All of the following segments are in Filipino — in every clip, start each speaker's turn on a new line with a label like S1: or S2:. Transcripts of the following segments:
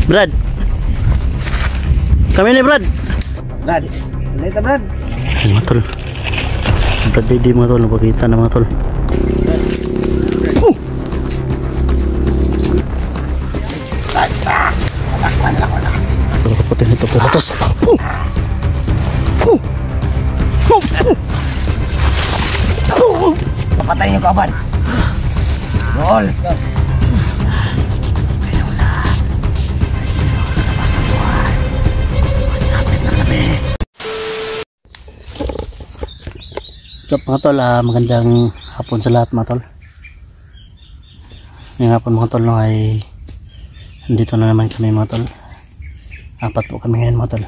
S1: Brad. Kami ni Brad.
S2: Brad. Nalita Brad.
S1: Mga tol. Brad di mga tol. Napakita na mga tol.
S2: Saksa. Lakwan lang wala.
S1: Pero kaputin ito po batas.
S2: Papatay niyo kaban. Roll.
S1: So mga tol, magandang hapon sa lahat mga tol. Ngayong hapon mga tol no, ay nandito na naman kami mga tol. Apat po kami ngayon mga tol.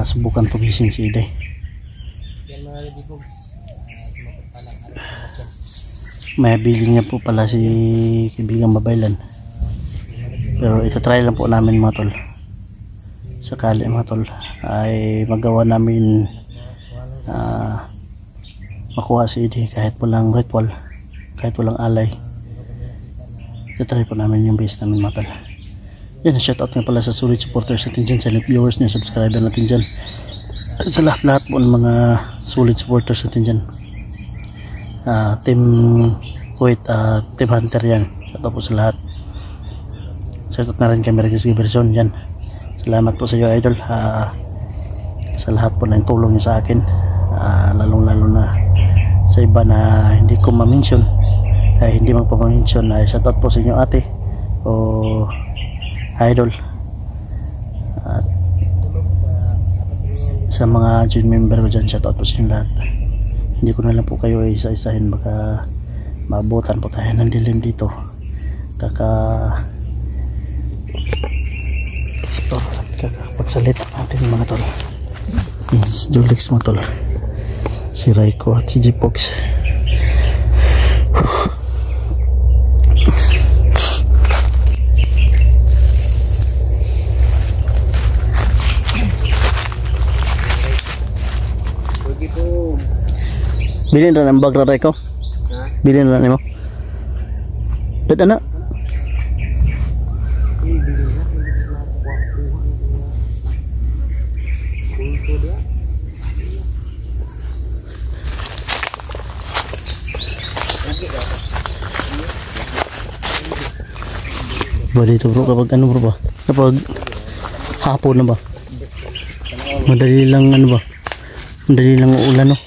S1: Subukan tugisin si Iday. May bilin niya po pala si kaibigang Babaylan. Pero ito try lang po namin mga tol. Sakali mga tol ay magawa namin makuha si Iday kahit walang ritual, kahit walang alay. Itry po namin yung base namin mga tol. Yan, shoutout nga pala sa solid supporters natin dyan, silent viewers niya, subscriber natin dyan, sa lahat po ng mga solid supporters natin dyan. Team Wait, Team Hunter yan, shoutout po sa lahat. Shoutout na rin kay Mergis Giberson dyan. Salamat po sa iyo idol, sa lahat po ng tulong nyo sa akin, lalong lalo na sa iba na hindi ko ma-mention, hindi magpapamention. Shoutout po sa inyo ate o idol, at sa mga gym member ko dyan, shoutout po sa inyo lahat. Hindi ko na lang po kayo isa-isahin, baka maabutan po tayo ng dilim dito. Kakapagsalita natin mga tol. Si Julix mga tol, si Raiko at si J-Pox. Bilin na ng bag na Raiko? Bilin na mo? Dad anak? Ba dito bro, kapag ano bro ba? Kapag hapon na ba? Madali lang ano ba? Madali lang ulan no?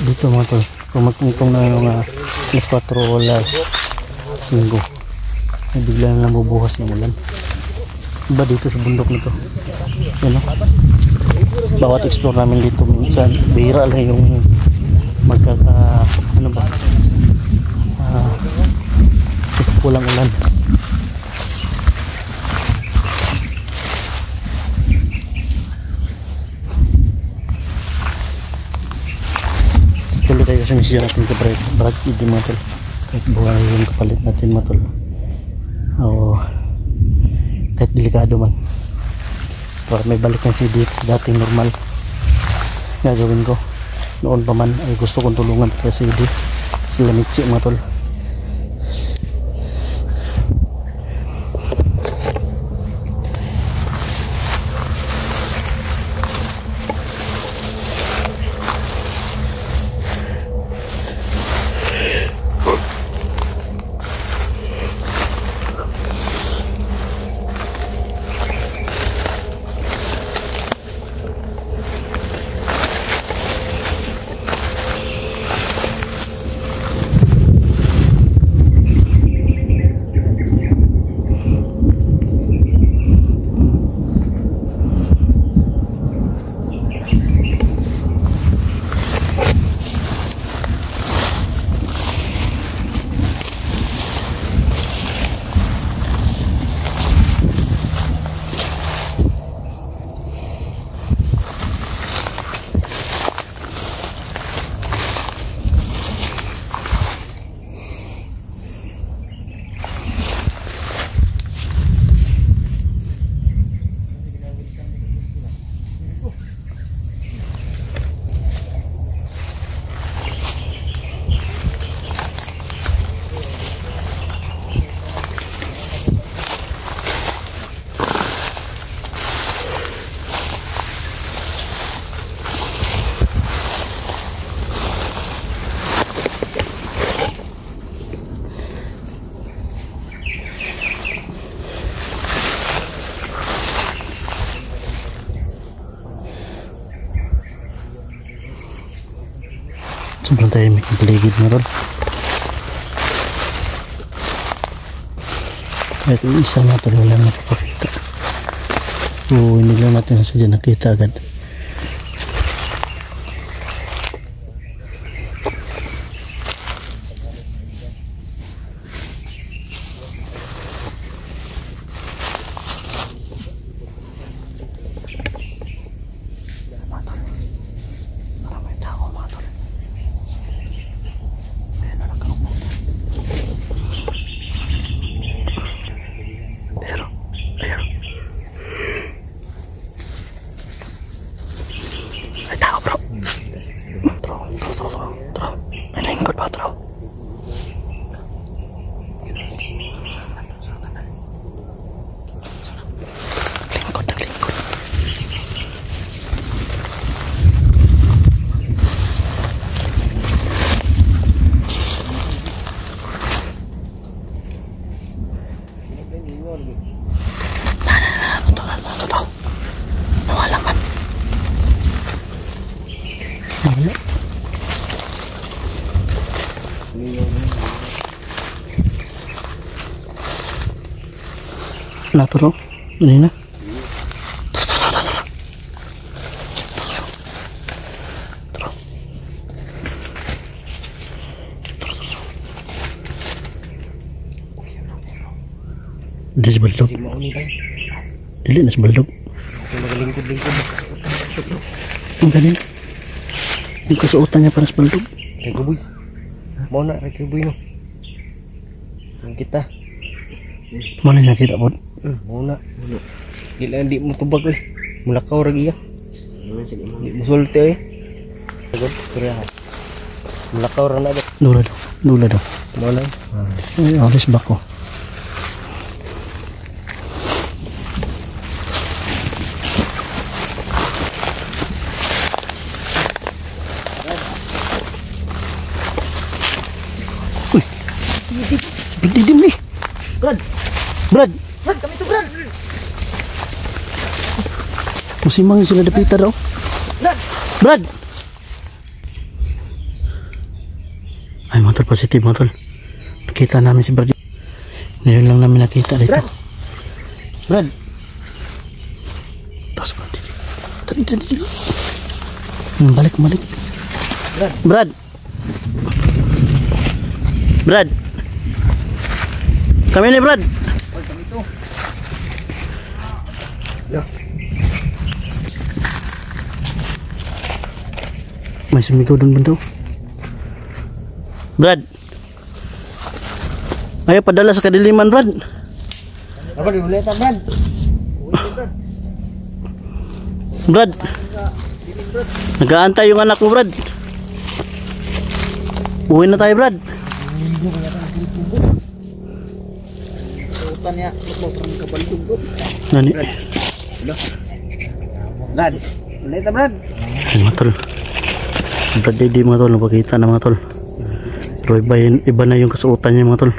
S1: Dito mga tol, kung magtungtong na yung alas 4 o alas 5 ay bigla na lang bubukas ng ulan. Iba dito sa bundok nito, yan o. Bawat explore namin dito minsan bihira lang yung ano ba, kulang ulan. Tuloy tayo sa misyon natin sa Brad Idi mga tol, kahit buhay yung kapalit natin mga tol, o kahit delikado man, para may balik ng CD dating normal. Gagawin ko noon pa man ay gusto kong tulungan kaya CD sila Mitsi mga tol. Sobrang tahimik ang paligid na ron. Kahit yung isa na ito lang nakapakita. Oo, hindi lang natin sadya nakita agad. Naturo, ini na. Di sebaldog. Dili na sebaldog. Ang galing. Yung kasuotan niya para sebaldog.
S2: Reguboy. Mau nak reguboy no. Yang kita.
S1: Mana niya kita po?
S2: Mau nak. Gila di mo tubag eh. Mulakaw ra giya. Di mo sulte eh. Sagod kuriya. Mulakaw ra na ba?
S1: Dula daw. Dula daw.
S2: Mau na.
S1: Ay, alis bako. Uy. Didim nih.
S2: Brad.
S1: Brad.
S2: Brad, kami tu Brad.
S1: Musimang sila dapita daw.
S2: Brad.
S1: Brad. Ay, motor positif motor. Nakita namin si Brad. Ngayon lang namin nakita dito.
S2: Brad.
S1: Brad. Tas Brad. Tadi. Balik.
S2: Brad.
S1: Brad. Brad. Kami ni Brad.
S2: Oh, kami tu. Ya.
S1: May sumigaw doon banda. Brad. Ayaw padala sa kadiliman, Brad.
S2: Apa di boleh Brad?
S1: Brad. Nag-aantay yung anak mo, Brad. Uwi na tayo, Brad.
S2: Utan ya, motor kabaldog tu.
S1: Nani?
S2: Brad. Boleh ta Brad?
S1: Ay, mga tol. Brad, di mga tol. Napakita na mga tol. Pero iba na yung kasuotan niya mga tol.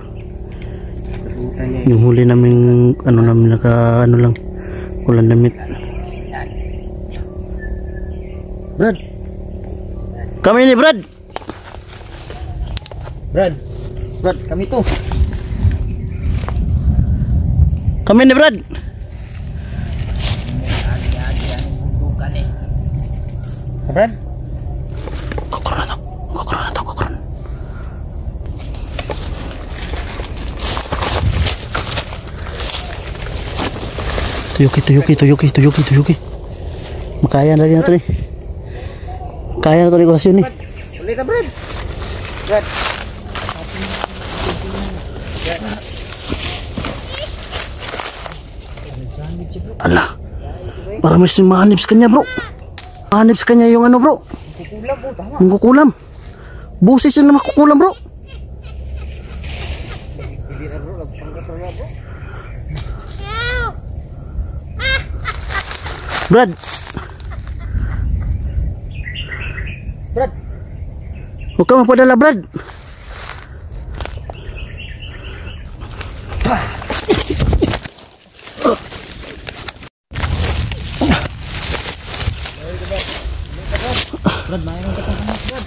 S1: Yung huli namin namin lang ulan damit.
S2: Brad.
S1: Kami ni Brad.
S2: Brad. Brad, kami tu.
S1: Kami ni Brad.
S2: Brad.
S1: Kukuran na to. Tuyuki. Makaya na rin natin eh. Kaya na ito negosyo ni.
S2: Boleh ta Brad? Brad.
S1: Ala. Para may mahanip sa kanya, bro. Mahanip sa kanya yung bro.
S2: Kukulam po, tama.
S1: Yung kukulam. Busis yun na makukulam, bro.
S2: Hindi na bro, nagpangkat na bro.
S1: Brad.
S2: Brad.
S1: Huwag ka mapadala, Brad.
S2: Brad, main ka pa Brad.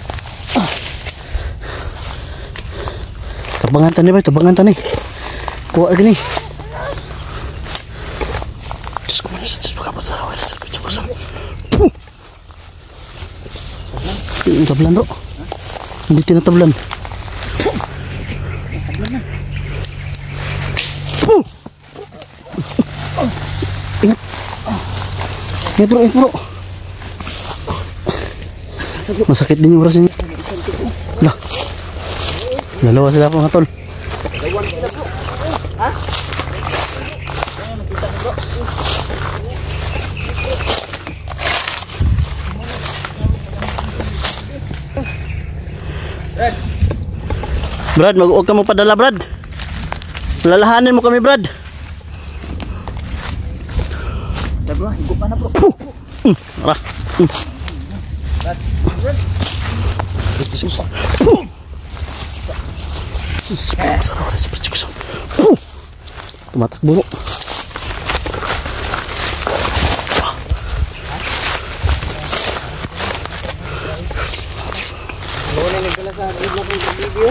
S1: Tabangan tani ba? Tabangan tani. Kuha gini. Diyos ko manis. Diyos pagkapasarawa. Diyos ko sa... Hindi tablan bro. Hindi tinatablan. Ingat. Ingat bro, ingat bro. Masakit din yung oras niya. Lah. Dalawa sila po mga tol. Brad, mag-uog ka mo padala Brad. Lalahanin mo kami Brad.
S2: Bro, higop pa na bro.
S1: Arah. Susah. Tumatakbo.
S2: Wala nagdala sa video.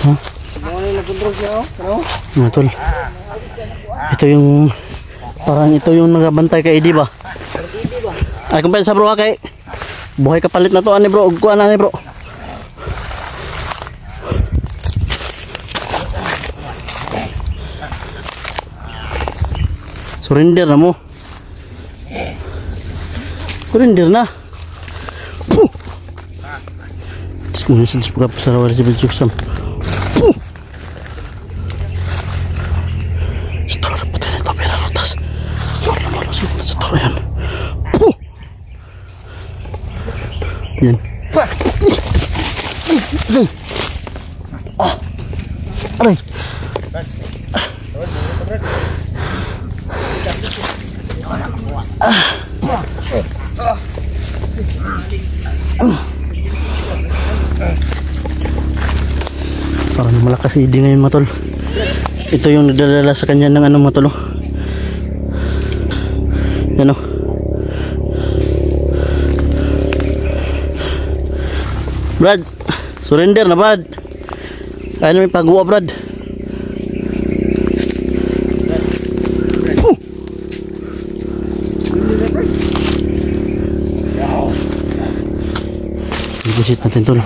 S1: Hah?
S2: Wala nagkontrol siya, oh.
S1: Ano tol? Ito yung parang ito yung nagabantay kay Eddie ba? Ay kumpay sa bro ha kay buhay kapalit na to ani bro, ug kuan ani bro. Surrender na mo. Surrender na. Muna sa dispuka pasarawa sa Bensuksam. Sa toro na pati na ito, pera rotas. Marlo siguro sa toro yan. Yan. Aray. Parang malakas si Eddie ngayon matol. Ito yung nagdadala sa kanya ng ano matol. Yan o. Brad, surrender na Brad. Kaya namin pag-uwa Brad. Negotiate natin tol.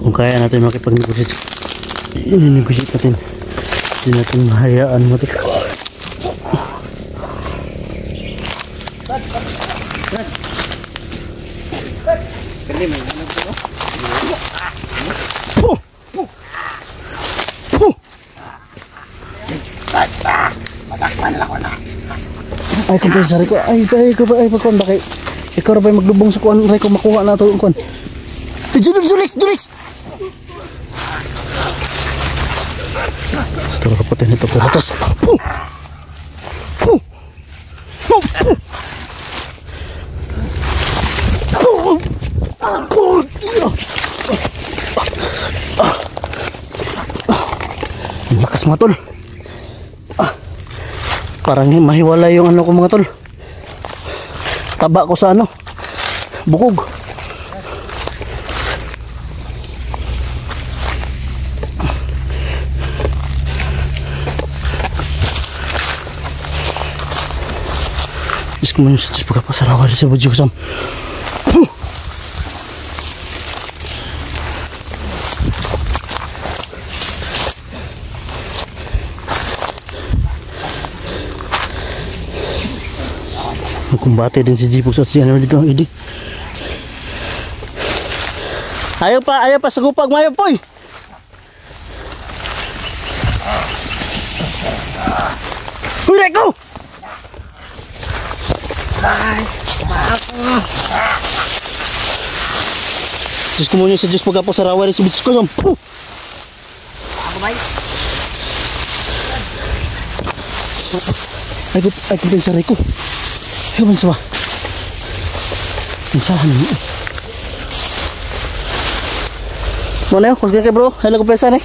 S1: Kung kaya natin makipag-negotiate, ini-negotiate natin. Hindi natin mahayaan mo tol. Ay kumpensar ko. Ay pagkuhan ba kay ikaw ra ba maglubong sa kuan ray ko makuha na to kuan. Julex. Setelah kaputin itu ke atas. Lakas mga tol. Parang mahiwalay yung ano ko mga tol. Taba ko sa ano. Bukog. Diyos ko man yung Diyos pagkapasarawa sa Bensuksam. Nagkumbate din si Jeepos at siya naman dito ang Eddie. Ayaw pa sa gupag mayo poy. Hurray ko! Diyos ko mo sa Diyos pagkapasarawa sa Bensuksam. Ay kumpensar ko. Ay kumpensar ba? Pensahan mo. Mana yun? Kusga kay bro. Ay kumpensar eh.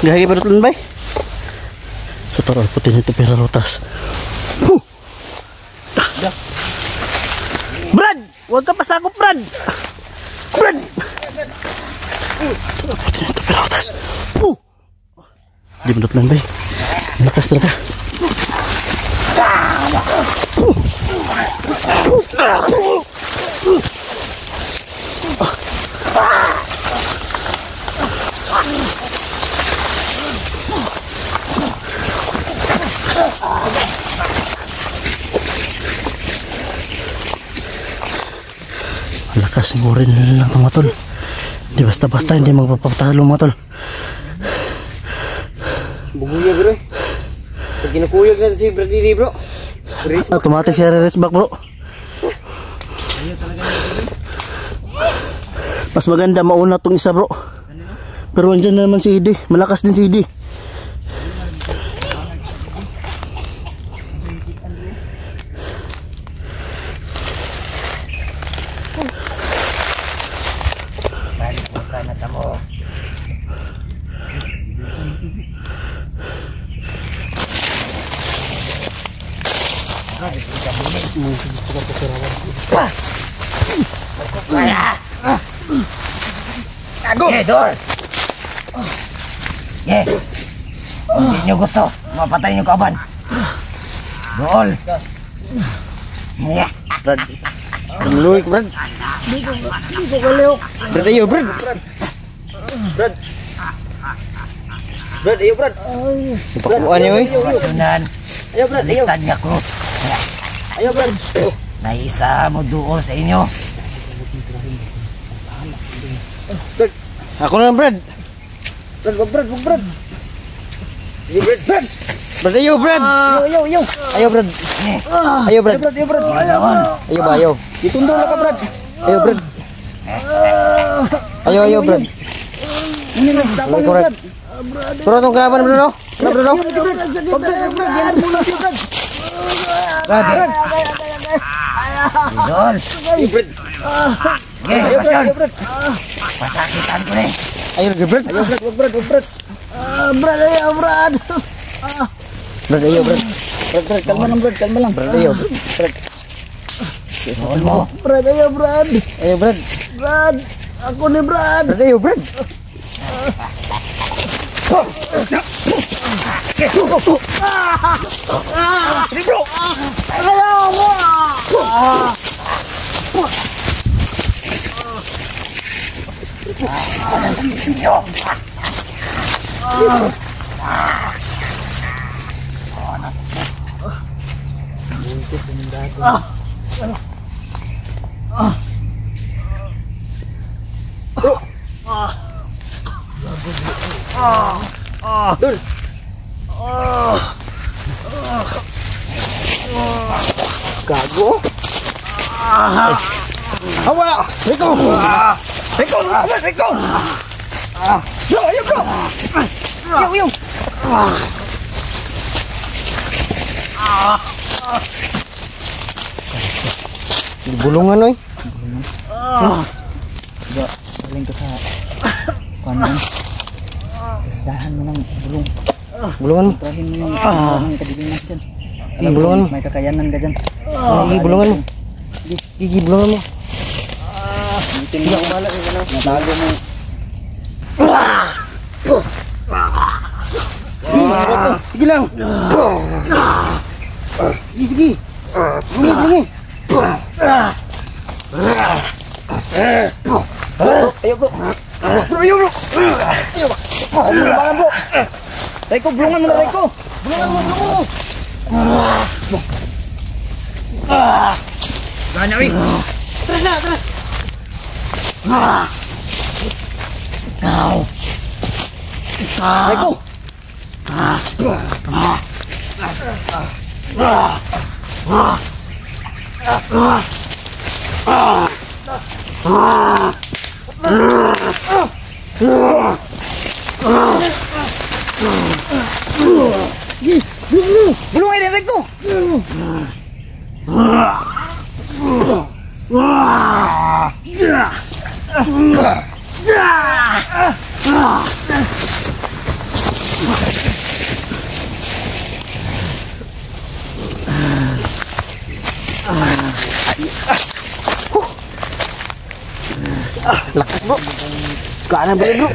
S1: Gahagi pa rin bay? Sa parol puti nito pirarutas. Brad! Huwag ka pasakop, Brad! Brad! Puti nito pirarutas. Di menurut lang ba eh. Malakas talaga. Malakas sigurin lang ito mga tol. Hindi basta-basta hindi magpapatalo mga tol.
S2: Buguyag bro. Pag kinukuyag natin si Bradley bro.
S1: Automatic siya re-race back bro. Mas maganda mauna tong isa bro. Pero andyan naman si Idi. Malakas din si Idi.
S3: Dor! Yes! Hindi nyo gusto, mapatay nyo kaban. Dool!
S2: Brad. Luwik Brad. Brad ayo Brad. Brad. Brad ayo Brad. Pakuan niyo eh.
S3: Sunan,
S2: Ayo Brad, ayo.
S3: baliktad niya ko.
S2: Ayo Brad.
S3: Naisa mo dool sa inyo.
S2: Ako na Brad. Brad, wag Brad, wag Brad. Ayo Brad, Brad. Brad ayo Brad. Ayo. Ayo Brad. Ayo Brad. Ayo Brad. Ayo ba ayo. Itundo na ka Brad. Ayo Brad. Ayo Brad. Ini na dapat Brad. Bro tong kalaban bro. Bro. Brad.
S3: Dool!
S2: Ayo Brad.
S3: Sige, pasyon! Pasakitan ko na eh.
S2: Ayo Brad. Ayo Brad, wag Brad, wag Brad. Brad ayo Brad. Brad ayo Brad. Brad, kalma lang Brad, kalma lang. Brad ayo. Brad.
S3: Dool mo!
S2: Brad ayo Brad. Ayo Brad. Brad, ako ni Brad. Brad ayo Brad. Ini bro. Ayo mo. Dul. Gago. Hawa. Riko. Riko. Riko. Bro, ayo bro. Ayo. Di bulungan oi. Tidak, paling ke sa kanan. Dahan mo ng bulong. Bulungan mo. Tuhin mo yung kadidinas dyan. Sige, bulungan mo. May kakayanan ka dyan. Sige, bulungan mo. Sige, bulungan mo. Hindi ako malak. Natago mo. Sige lang. Sige. Sige. Ayo bro. Ayo bro. Ayo bro. Bulungan bro. Reko, bulungan mo na Reko. Bulungan mo. Gana oi. Terus. Reko. Belum ada Reko.
S1: Lakas bro. Kanan bro bro.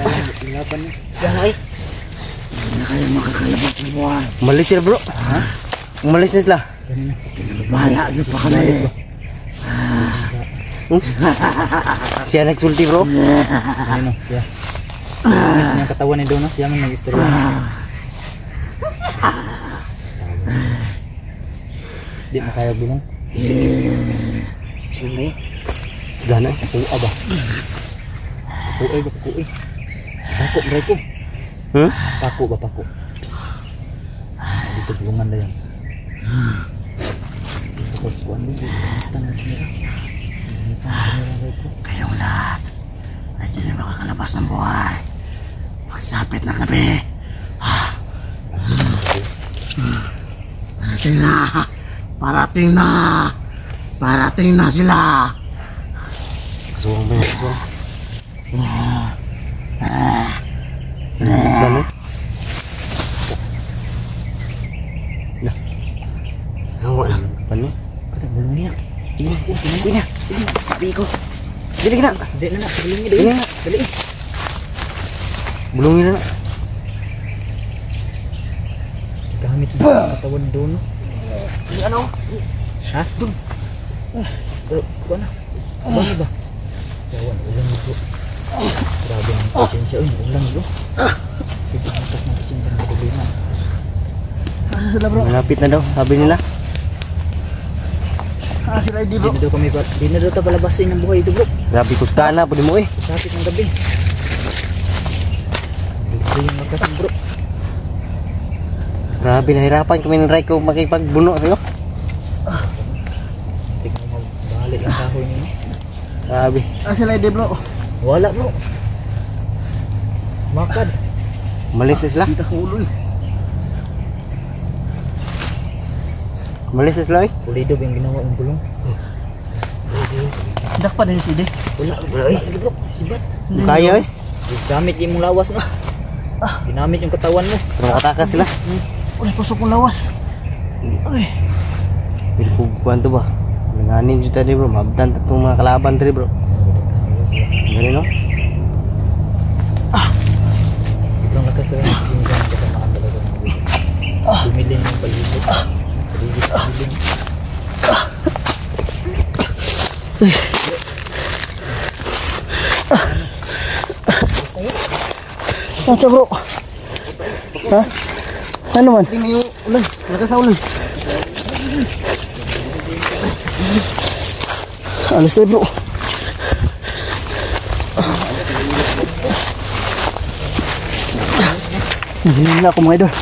S2: Ilapan na.
S3: Yan ay.
S2: Hindi na kayo makakalabas ng buwan.
S1: Umalis sila bro. Umalis na sila.
S2: Bahala nyo pa kami.
S1: Siya nagsulti bro.
S2: Ano siya? Gamit niya katawan ni Dono. Siya man nag-istorya. Di makaya bulong.
S3: Sino yun?
S1: Gana.
S2: Kuha ba? Kuha ba? Kuha. Pako, bray ko. Pako ba? Pako. Dito bulungan na yan. Tapos kuhan din. Basta na sinira.
S3: Kayong lahat. Ay di na makakalabas ng buhay. Magsapit na gabi. Parating na. Parating na. Parating na sila.
S1: Kasuwang ba yan? Gana.
S3: Hawa na.
S1: Ano?
S2: Kata bulong niya. Sige na. Sige na.
S3: Sabi ko.
S2: Dili na. Dili na. Bulong niya. Dili na. Dali.
S1: Bulungin na.
S2: Gamit mo ang katawan doon.
S3: Ano?
S2: Ha? Doon. Pero, kuha na. Abang ba? Yawan, ulang ito. Grabe ng pasensya. Uy, ulang ito. Sige, antas ng pasensya ng problema.
S3: Sila bro.
S1: Malapit na daw, sabi nila.
S3: Sila hindi bro.
S2: Di na daw kami, di na daw tabalabasin ng buhay ito bro.
S1: Grabe kusta na, pwede mo eh.
S2: Sapit ng gabi. Ito yung magkasin bro.
S1: Grabe, nahirapan kami ng Raiko makipagbuno sa'yo.
S2: Tingnan mo, balik ang kahoy niyo.
S1: Grabe.
S3: Sila hindi bro.
S2: Wala bro. Makad.
S1: Umalis na sila.
S3: Kita ko ulo eh.
S1: Umalis na sila eh.
S2: Pulido ba yung ginawa ng bulong?
S3: Dak pa din si Ide.
S2: Wala bro. Sibat.
S1: Kaya eh.
S2: Gamit yung lawas no. Ginamit yung katawan mo.
S1: Pero makatakas sila.
S3: Uy, pasok kong lawas. Uy.
S1: Pilkubuan to ba? Nanganin dito tadi bro. Mabdan itong mga kalaban tadi bro. Gani no?
S2: Itong lakas talaga ng sinsan kasamaan talaga ng buhay. Dumilin yung paligid. Paligid.
S3: Ano bro? Ha? Ano man?
S2: Tingnan yung ulan.
S3: Lakas na ulan. Alas tayo bro. Hihila ako mga idol.